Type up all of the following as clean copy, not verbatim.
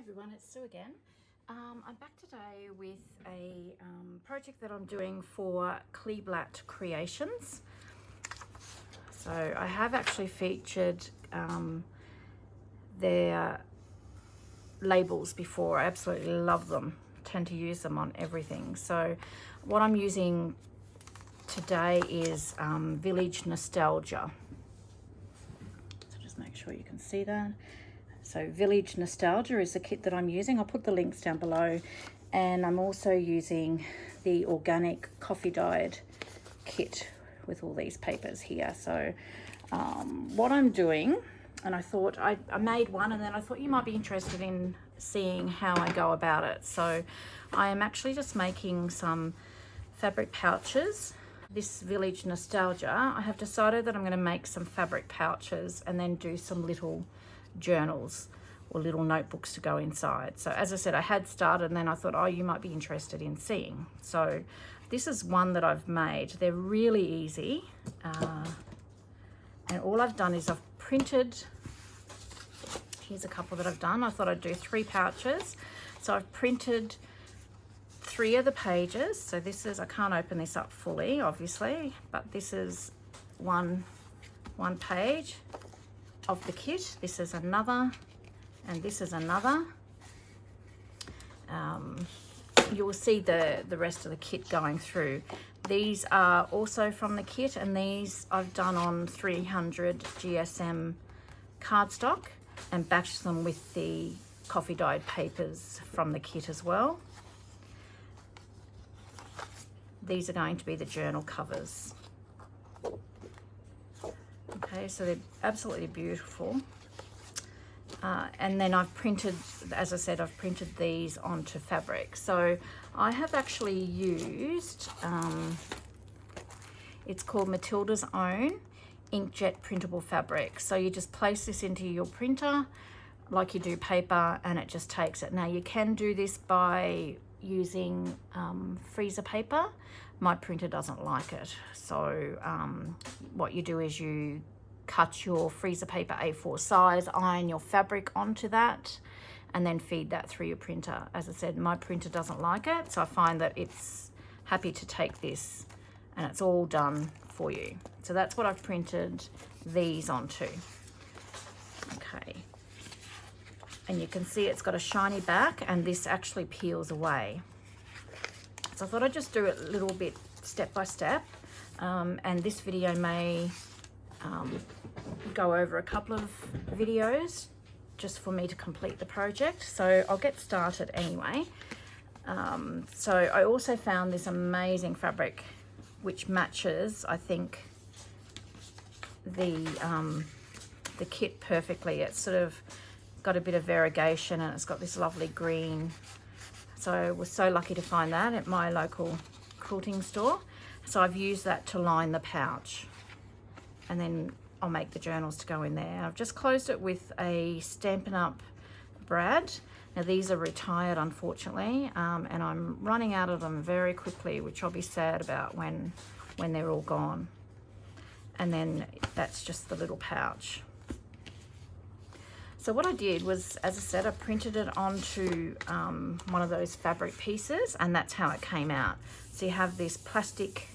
everyone, it's Sue again. I'm back today with a project that I'm doing for Kleeblatt Creations. So I have actually featured their labels before. I absolutely love them, tend to use them on everything. So what I'm using today is Village Nostalgia. So just make sure you can see that. So Village Nostalgia is the kit that I'm using. I'll put the links down below. And I'm also using the organic coffee dyed kit with all these papers here. So what I'm doing, and I thought I made one, and then I thought you might be interested in seeing how I go about it. So I am actually just making some fabric pouches. This Village Nostalgia, I have decided that I'm going to make some fabric pouches and then do some little journals or little notebooks to go inside. So as I said, I had started and then I thought, oh, you might be interested in seeing. So this is one that I've made. They're really easy. And all I've done is I've printed, here's a couple that I've done. I thought I'd do 3 pouches. So I've printed 3 of the pages. So this is, I can't open this up fully, obviously, but this is one page of the kit. This is another, and this is another. You'll see the rest of the kit going through. These are also from the kit, and these I've done on 300 GSM cardstock and batched them with the coffee dyed papers from the kit as well. These are going to be the journal covers. Okay, so they're absolutely beautiful. And then I've printed, as I said, I've printed these onto fabric. So I have actually used, it's called Matilda's Own Inkjet Printable Fabric. So you just place this into your printer like you do paper, and it just takes it. Now you can do this by using freezer paper. My printer doesn't like it. So what you do is you cut your freezer paper A4 size, iron your fabric onto that, and then feed that through your printer. As I said, my printer doesn't like it, so I find that it's happy to take this and it's all done for you. So that's what I've printed these onto. Okay. And you can see it's got a shiny back, and this actually peels away. So I thought I'd just do it a little bit step by step. And this video may go over a couple of videos just for me to complete the project. So I'll get started anyway. So I also found this amazing fabric which matches, I think, the kit perfectly. It's sort of got a bit of variegation, and it's got this lovely green. So I was so lucky to find that at my local quilting store. So I've used that to line the pouch, and then I'll make the journals to go in there. I've just closed it with a Stampin' Up! Brad. Now these are retired, unfortunately, and I'm running out of them very quickly, which I'll be sad about when they're all gone. And then that's just the little pouch. So what I did was, as I said, I printed it onto one of those fabric pieces, and that's how it came out. So you have this plastic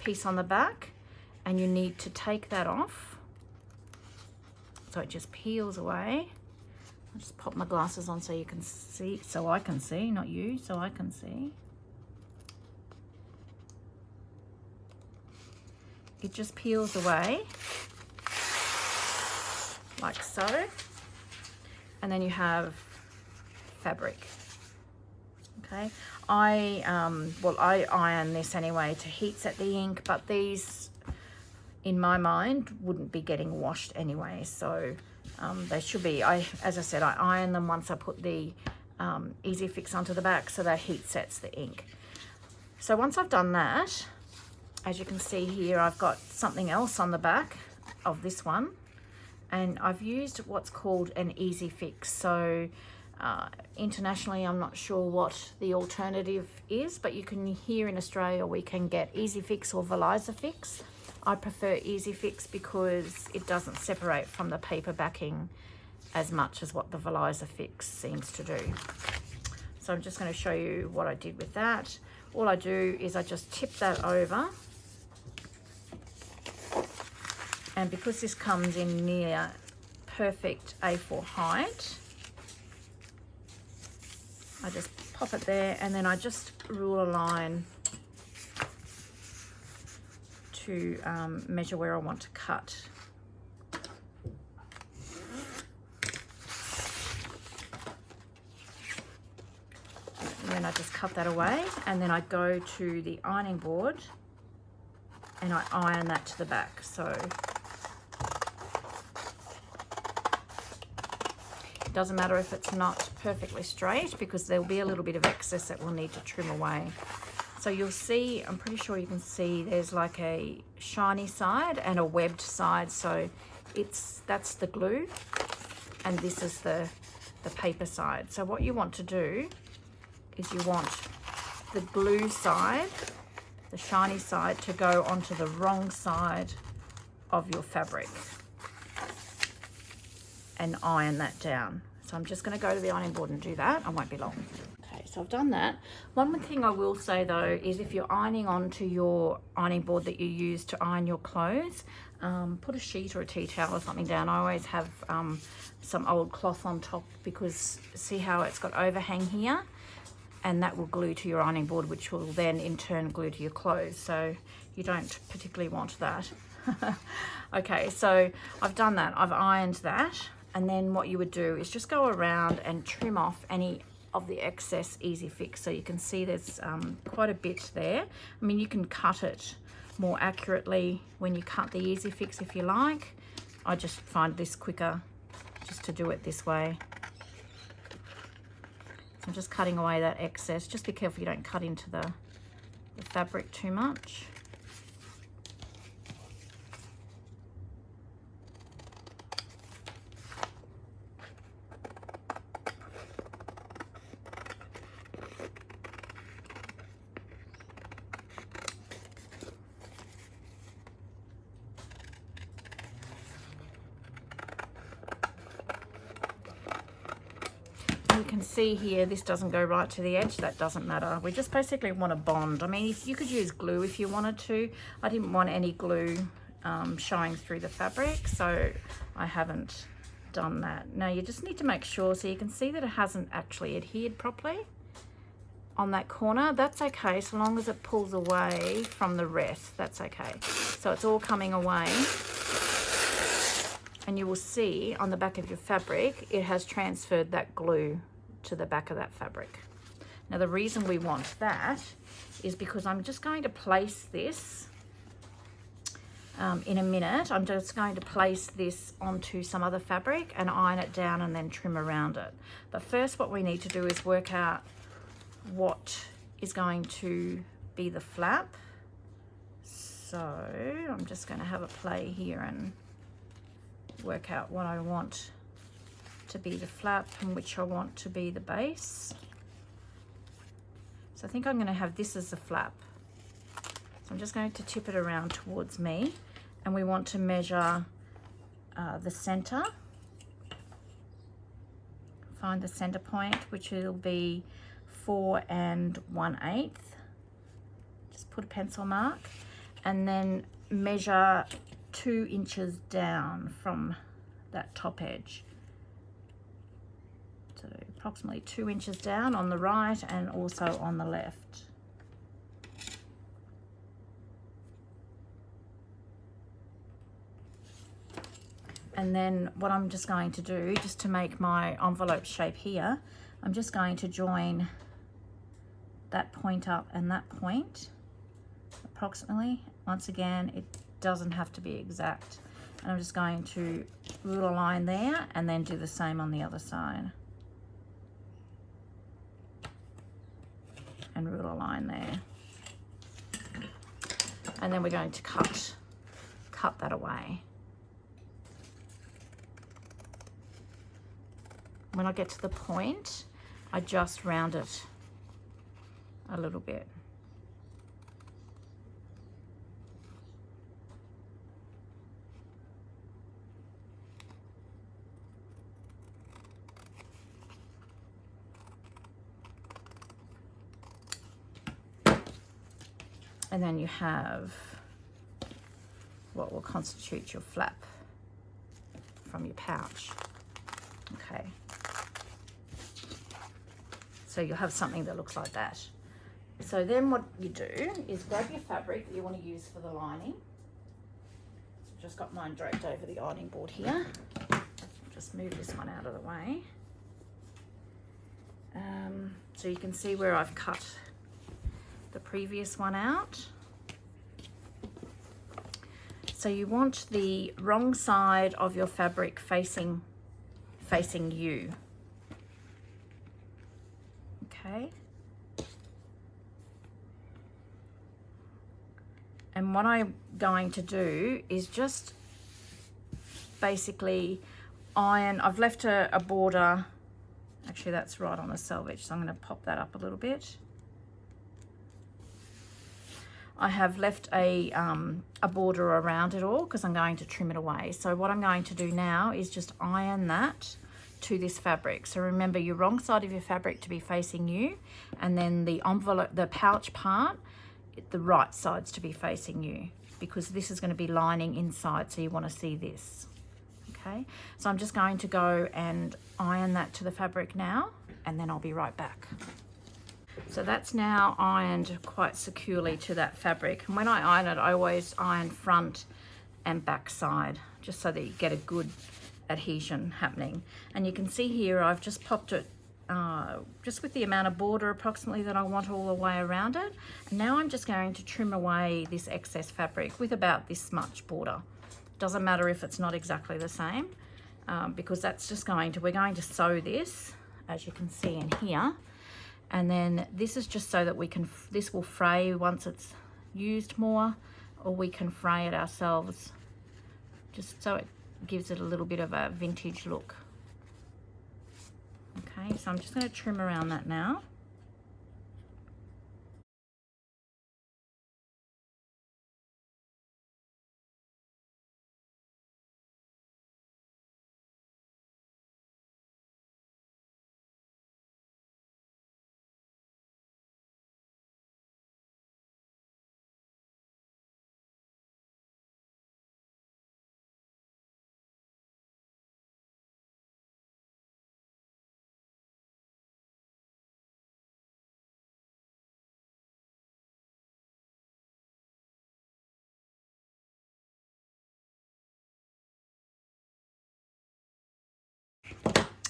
piece on the back, and you need to take that off. So it just peels away. I'll just pop my glasses on so you can see, so I can see, not you, so I can see. It just peels away, like so. And then you have fabric. Okay, I iron this anyway to heat set the ink, but these, in my mind, wouldn't be getting washed anyway, so they should be. As I said, I iron them once I put the Easy Fix onto the back, so that heat sets the ink. So once I've done that, as you can see here, I've got something else on the back of this one, and I've used what's called an Easy Fix. So internationally, I'm not sure what the alternative is, but you can, here in Australia, we can get Easy Fix or Veliza Fix. I prefer Easy Fix because it doesn't separate from the paper backing as much as what the Veliza Fix seems to do. So I'm just going to show you what I did with that. All I do is I just tip that over, and because this comes in near perfect A4 height, I just pop it there, and then I just rule a line to measure where I want to cut. And then I just cut that away, and then I go to the ironing board and I iron that to the back. So it doesn't matter if it's not perfectly straight, because there'll be a little bit of excess that we'll need to trim away. So you'll see, I'm pretty sure you can see there's like a shiny side and a webbed side. So that's the glue, and this is the paper side. So what you want to do is you want the glue side, the shiny side, to go onto the wrong side of your fabric and iron that down. So I'm just going to go to the ironing board and do that. I won't be long. Okay, so I've done that. One thing I will say though is if you're ironing onto your ironing board that you use to iron your clothes, put a sheet or a tea towel or something down. I always have some old cloth on top, because see how it's got overhang here? And that will glue to your ironing board, which will then in turn glue to your clothes. So you don't particularly want that. Okay, so I've done that. I've ironed that. And then what you would do is just go around and trim off any of the excess Easy Fix. So you can see there's quite a bit there. I mean, you can cut it more accurately when you cut the Easy Fix if you like. I just find this quicker just to do it this way. So I'm just cutting away that excess. Just be careful you don't cut into the fabric too much. You can see here, this doesn't go right to the edge. That doesn't matter. We just basically want a bond. I mean, you could use glue if you wanted to. I didn't want any glue showing through the fabric, so I haven't done that. Now you just need to make sure, so you can see that it hasn't actually adhered properly on that corner. That's okay, so long as it pulls away from the rest, that's okay. So it's all coming away. And you will see on the back of your fabric, it has transferred that glue to the back of that fabric. Now the reason we want that is because I'm just going to place this in a minute. I'm just going to place this onto some other fabric and iron it down and then trim around it. But first what we need to do is work out what is going to be the flap. So I'm just going to have a play here and work out what I want to be the flap and which I want to be the base. So I think I'm going to have this as the flap. So I'm just going to tip it around towards me, and we want to measure the center. Find the center point, which will be 4 1/8. Just put a pencil mark, and then measure 2 inches down from that top edge. So approximately 2 inches down on the right and also on the left. And then what I'm just going to do, just to make my envelope shape here, I'm just going to join that point up and that point approximately. Once again, it doesn't have to be exact. And I'm just going to rule a line there and then do the same on the other side. And rule a line there. And then we're going to cut that away. When I get to the point, I just round it a little bit. And then you have what will constitute your flap from your pouch. Okay. So you'll have something that looks like that. So then what you do is grab your fabric that you want to use for the lining. I've just got mine draped over the ironing board here. Just move this one out of the way. So you can see where I've cut the previous one out. So you want the wrong side of your fabric facing you. Okay. And what I'm going to do is just basically iron. I've left a border. Actually, that's right on the selvage, so I'm going to pop that up a little bit. I have left a border around it all because I'm going to trim it away. So what I'm going to do now is just iron that to this fabric. So remember, your wrong side of your fabric to be facing you, and then the envelope, the pouch part, the right side's to be facing you, because this is going to be lining inside, so you want to see this. Okay, so I'm just going to go and iron that to the fabric now, and then I'll be right back. So that's now ironed quite securely to that fabric. And when I iron it, I always iron front and back side, just so that you get a good adhesion happening. And you can see here I've just popped it just with the amount of border approximately that I want all the way around it. And now I'm just going to trim away this excess fabric with about this much border. Doesn't matter if it's not exactly the same, because that's just we're going to sew this, as you can see in here. And then this is just so that this will fray once it's used more, or we can fray it ourselves, just so it gives it a little bit of a vintage look. Okay, so I'm just going to trim around that now.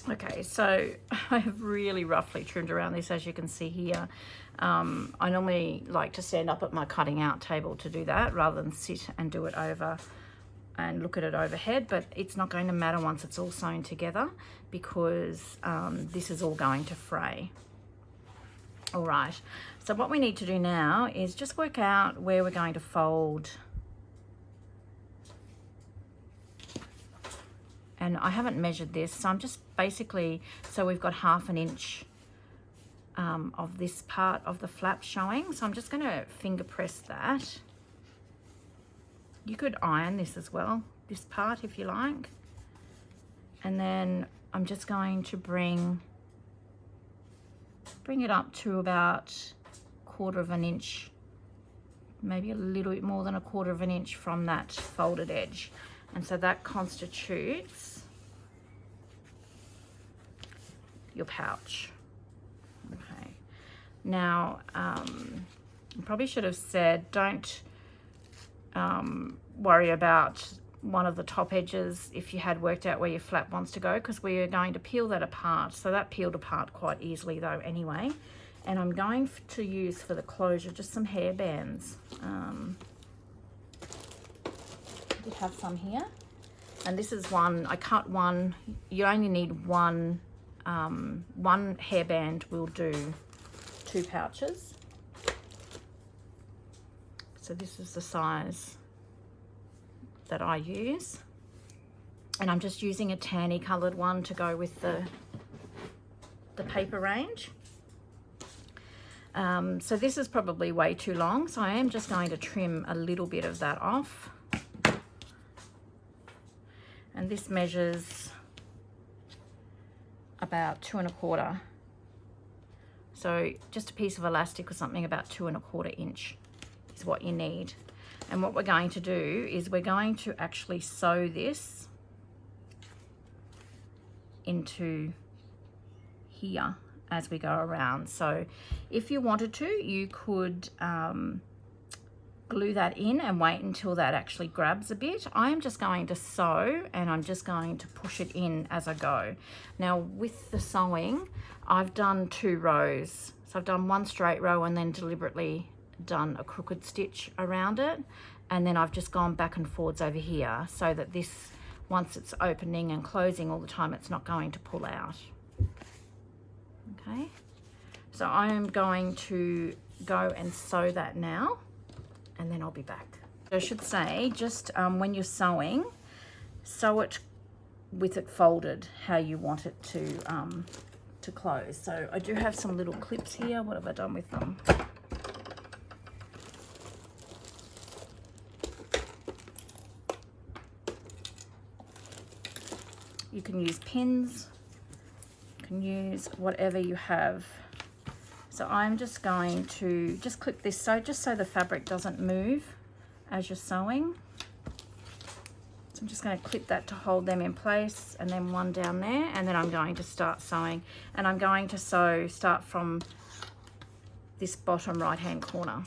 Okay, so I have really roughly trimmed around this, as you can see here. I normally like to stand up at my cutting out table to do that, rather than sit and do it over and look at it overhead, but it's not going to matter once it's all sewn together, because this is all going to fray. All right, so what we need to do now is just work out where we're going to fold. And I haven't measured this, so I'm just basically, so we've got 1/2 inch of this part of the flap showing. So I'm just going to finger press that. You could iron this as well, this part, if you like. And then I'm just going to bring it up to about 1/4 inch, maybe a little bit more than 1/4 inch from that folded edge. And so that constitutes your pouch. Okay. Now, I probably should have said, don't worry about one of the top edges if you had worked out where your flap wants to go, because we are going to peel that apart. So that peeled apart quite easily though anyway. And I'm going to use for the closure just some hair bands. We have some here, and this is one. I cut one. You only need one hairband will do 2 pouches. So this is the size that I use, and I'm just using a tanny coloured one to go with the paper range. So this is probably way too long, so I am just going to trim a little bit of that off. And this measures about 2 1/4. So just a piece of elastic or something about 2 1/4 inch is what you need. And what we're going to do is we're going to actually sew this into here as we go around. So if you wanted to, you could glue that in and wait until that actually grabs a bit. I'm just going to sew, and I'm just going to push it in as I go. Now with the sewing, I've done 2 rows. So I've done 1 straight row and then deliberately done a crooked stitch around it, and then I've just gone back and forwards over here so that this, once it's opening and closing all the time, it's not going to pull out. Okay, so I am going to go and sew that now, and then I'll be back. I should say, just when you're sewing, sew it with it folded how you want it to close. So I do have some little clips here. What have I done with them? You can use pins, you can use whatever you have. So I'm just going to just clip this just so the fabric doesn't move as you're sewing. So I'm just going to clip that to hold them in place, and then 1 down there, and then I'm going to start sewing. And I'm going to start from this bottom right hand corner.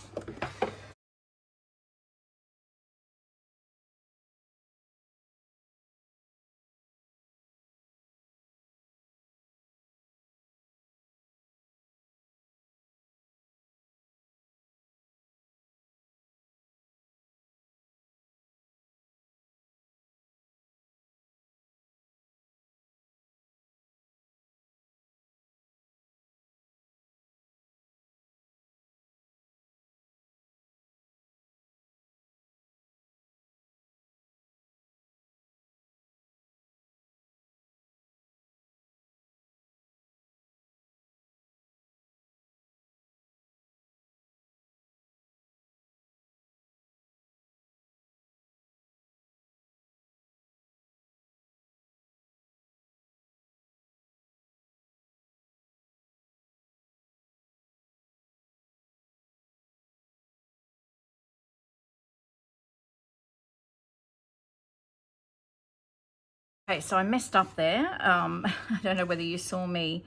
Okay, so I messed up there. I don't know whether you saw me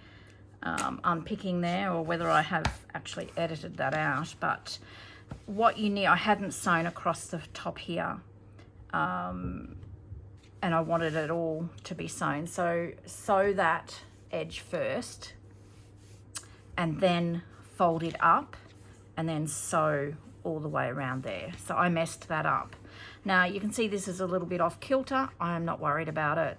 unpicking there or whether I have actually edited that out, but what you need, I hadn't sewn across the top here, and I wanted it all to be sewn. So sew that edge first and then fold it up and then sew all the way around there. So I messed that up. Now you can see this is a little bit off kilter. I am not worried about it.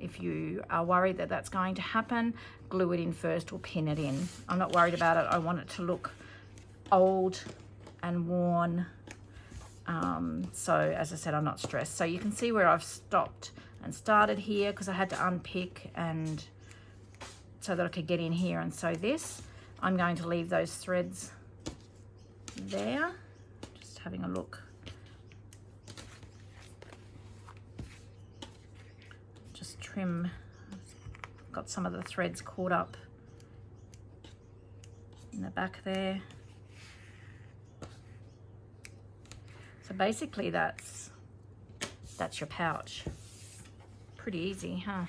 If you are worried that that's going to happen, glue it in first or pin it in. I'm not worried about it. I want it to look old and worn. So as I said, I'm not stressed. So you can see where I've stopped and started here because I had to unpick and so that I could get in here and sew this. I'm going to leave those threads there. Just having a look. Just trim. Got some of the threads caught up in the back there. So basically that's your pouch. Pretty easy, huh?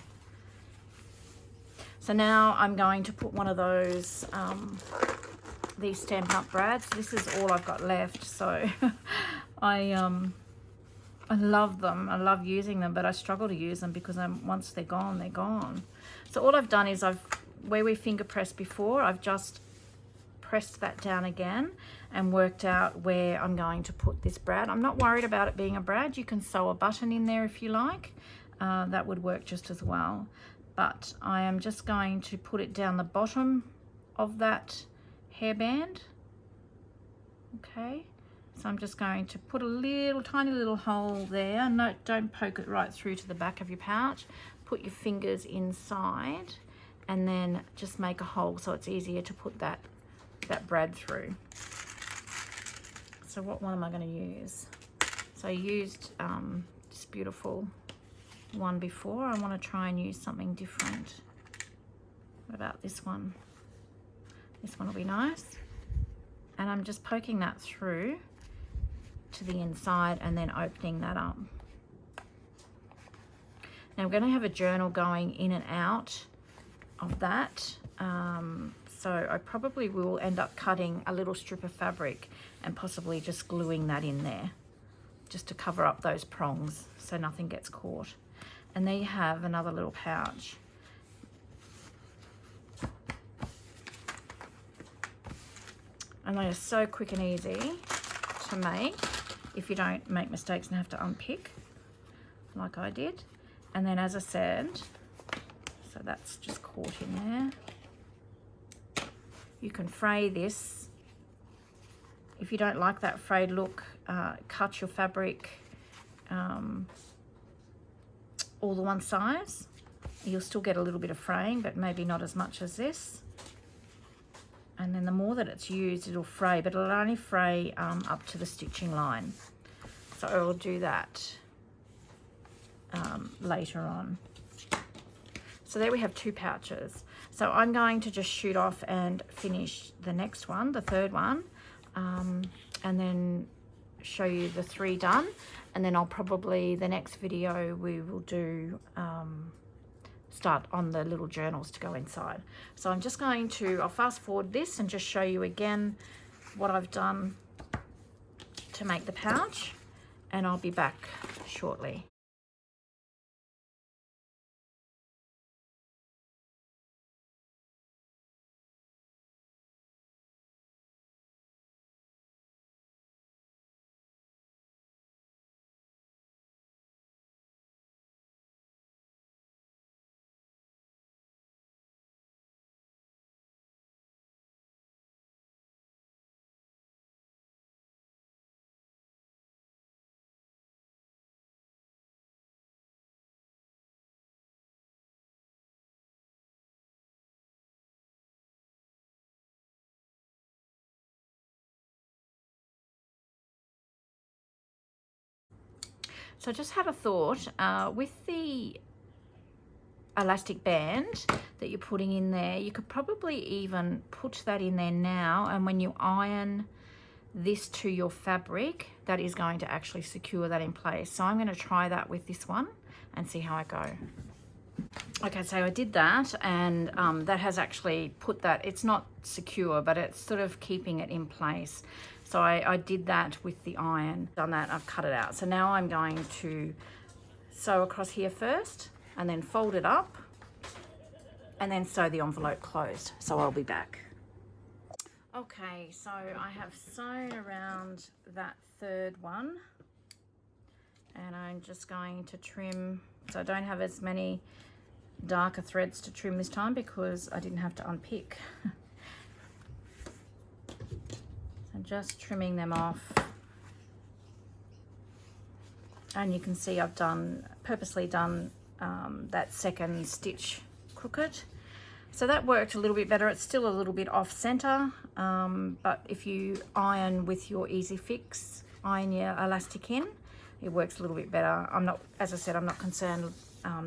So now I'm going to put one of those these Stampin' Up! Brads. This is all I've got left, so I love them. I love using them, but I struggle to use them because once they're gone, they're gone. So all I've done is where we finger pressed before, I've just pressed that down again and worked out where I'm going to put this brad. I'm not worried about it being a brad. You can sew a button in there if you like. That would work just as well. But I am just going to put it down the bottom of that hairband. Okay, so I'm just going to put a tiny little hole there. No, don't poke it right through to the back of your pouch. Put your fingers inside and then just make a hole so it's easier to put that brad through. So what one am I going to use? So I used this beautiful one before. I want to try and use something different. What about this one? This one will be nice. And I'm just poking that through to the inside and then opening that up. Now I'm going to have a journal going in and out of that. So I probably will end up cutting a little strip of fabric and possibly just gluing that in there just to cover up those prongs so nothing gets caught. And there you have another little pouch. And they are so quick and easy to make if you don't make mistakes and have to unpick like I did. And then, as I said, so that's just caught in there. You can fray this. If you don't like that frayed look, cut your fabric all the one size. You'll still get a little bit of fraying, but maybe not as much as this. And then the more that it's used, it'll fray, but it'll only fray up to the stitching line. So I will do that later on. So there we have 2 pouches. So I'm going to just shoot off and finish the next one, the third one, and then show you the 3 done. And then I'll probably, the next video we will do, start on the little journals to go inside. So I'm just going to, I'll fast forward this and just show you again what I've done to make the pouch, and I'll be back shortly. So I just had a thought, with the elastic band that you're putting in there, you could probably even put that in there now, and when you iron this to your fabric, that is going to actually secure that in place. So I'm going to try that with this one and see how I go. Okay, so I did that, and that has actually put that, it's not secure, but it's sort of keeping it in place. So I did that with the iron, done that, I've cut it out. So now I'm going to sew across here first, and then fold it up, and then sew the envelope closed. So I'll be back. Okay, so I have sewn around that third one, and I'm just going to trim, so I don't have as many darker threads to trim this time because I didn't have to unpick. So just trimming them off, and you can see I've purposely done that second stitch crooked. So that worked a little bit better. It's still a little bit off center, but if you iron with your Easy Fix, iron your elastic in, it works a little bit better. I'm not, as I said, I'm not concerned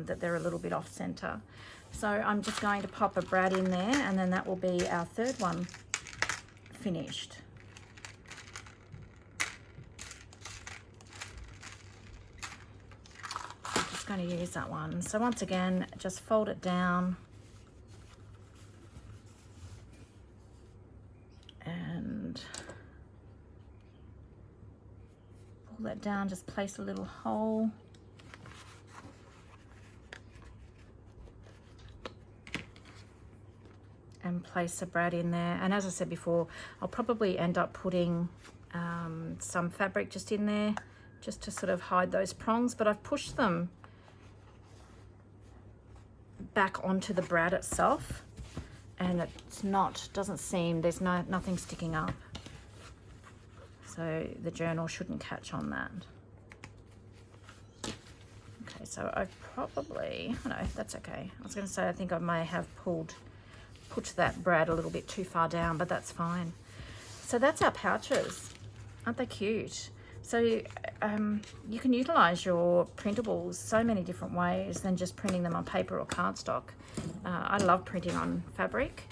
that they're a little bit off center. So I'm just going to pop a brad in there, and then that will be our third one finished. I'm just going to use that one. So once again, just fold it down and pull that down, just place a little hole. And place a brad in there. And as I said before, I'll probably end up putting some fabric just in there just to sort of hide those prongs, but I've pushed them back onto the brad itself, and it's not, doesn't seem, there's nothing sticking up, so the journal shouldn't catch on that. Okay, so I probably, oh no, that's okay. I was going to say I think I may have put that brad a little bit too far down, but that's fine. So that's our pouches. Aren't they cute? So you can utilize your printables so many different ways than just printing them on paper or cardstock. I love printing on fabric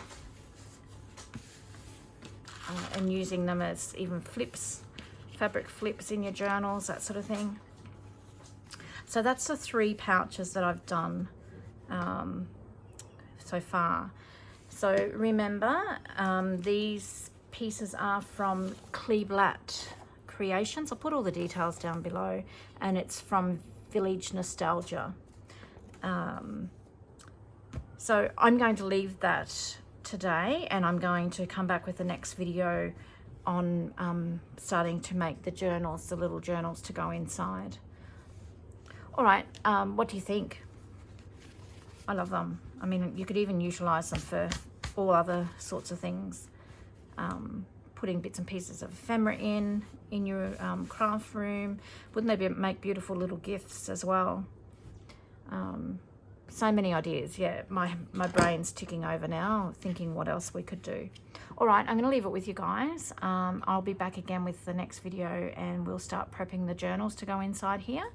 and using them as even flips fabric flips in your journals, that sort of thing. So that's the 3 pouches that I've done so far. So remember, these pieces are from Kleeblatt Creations. I'll put all the details down below, and it's from Village Nostalgia. So I'm going to leave that today, and I'm going to come back with the next video on starting to make the journals, the little journals to go inside. All right, what do you think? I love them. I mean, you could even utilize them for all other sorts of things. Putting bits and pieces of ephemera in your craft room. Wouldn't they make beautiful little gifts as well? So many ideas. Yeah, my brain's ticking over now, thinking what else we could do. All right, I'm going to leave it with you guys. I'll be back again with the next video, and we'll start prepping the journals to go inside here.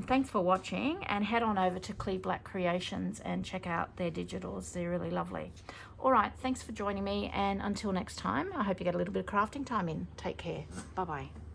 Thanks for watching, and head on over to Kleeblatt Creations and check out their digitals. They're really lovely. All right, thanks for joining me, and until next time, I hope you get a little bit of crafting time in. Take care. Bye-bye.